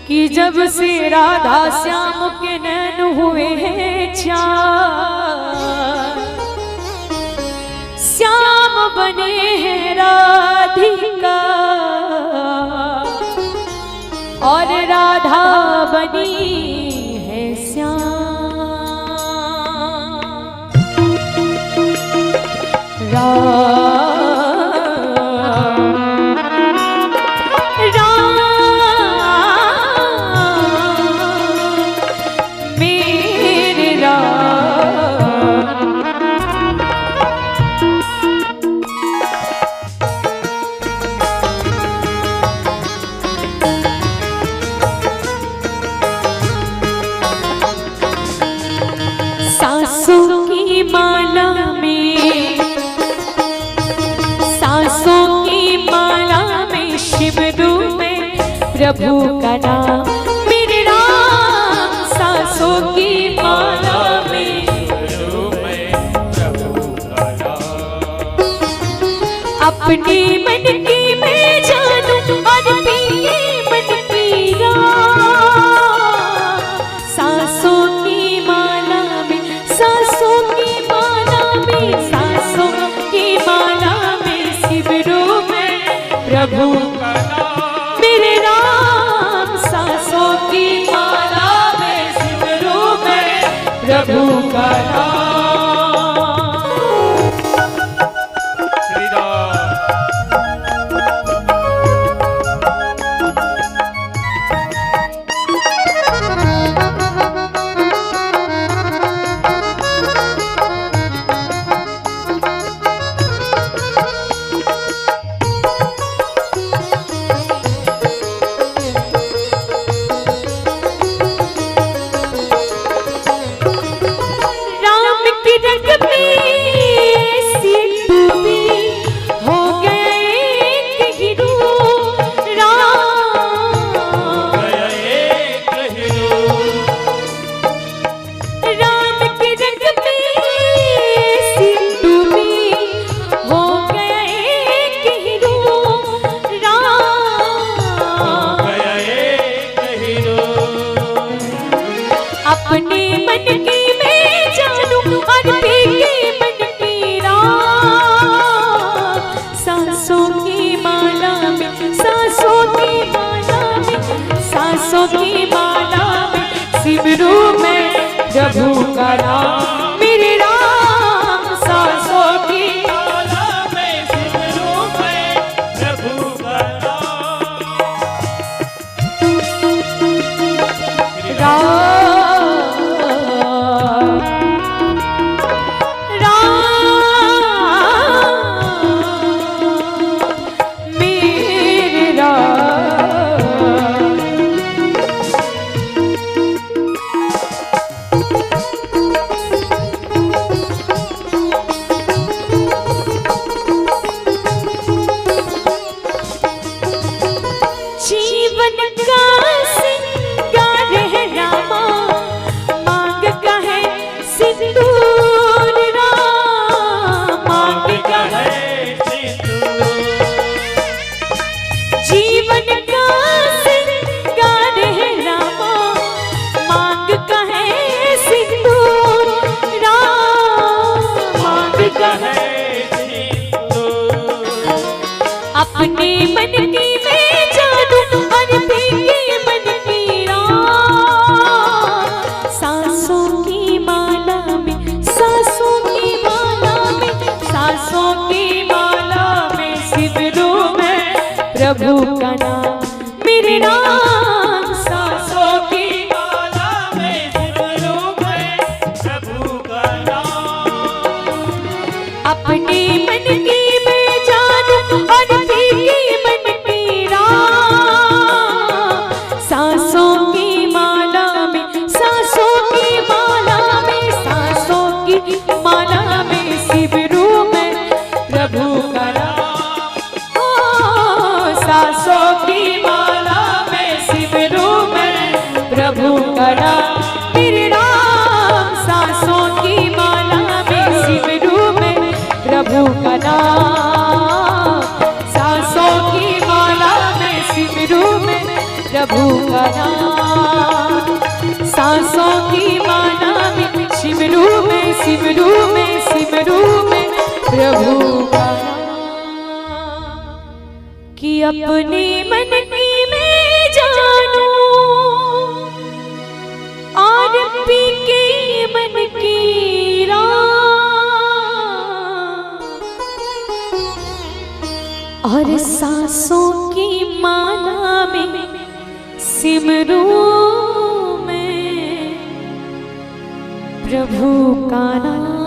कि जब से राधा श्याम के नैन हुए हैं चार, श्याम बने हैं राधिका और राधा बनी है श्याम। सांसों की माला में, सांसों की माला में शिवरू में प्रभु का नाम मेरे राम। सांसों की माला में शिवरू में प्रभु का नाम। अपने मन की मैं जानूं और पीके मन की राम। सांसों की माला में, सांसों की माला में, सांसों की माला में शिवरू में प्रभु का नाम मेरे राम। सांसों की माला में शिवरू में प्रभु का नाम। श्री राम। अपने मन की मैं जानूं और पीके मन की राम। सांसों की माला में, सांसों की माला में, सांसों की माला में शिवरू में प्रभु का नाम मेरे राम। सांसों की माला में शिवरू में प्रभु का नाम। जीवन का सिंगार है रामा, मांग का है सिंदूर राम, मांग का है सिंदूर। जीवन का सिंगार है रामा, मांग का है सिंदूर राम, मांग का है सिंदूर। अपने मन की प्रभु का नाम मेरे नाम। सांसों की माला में शिवरू में प्रभु का नाम। अपने मन की मैं जानूं और पीके मन की राम। सांसों की माला में, सांसों की माला में, सांसों की माला में शिवरू में प्रभु का नाम। सांसों की माला में प्रभु का नाम। सांसों की माला में सिमरू में सिमरू में सिमरू में प्रभु का नाम। कि अपने मन की मैं जानूं और पी के मन की राह, और सांसों की माला में सिमरू में प्रभु का नाम।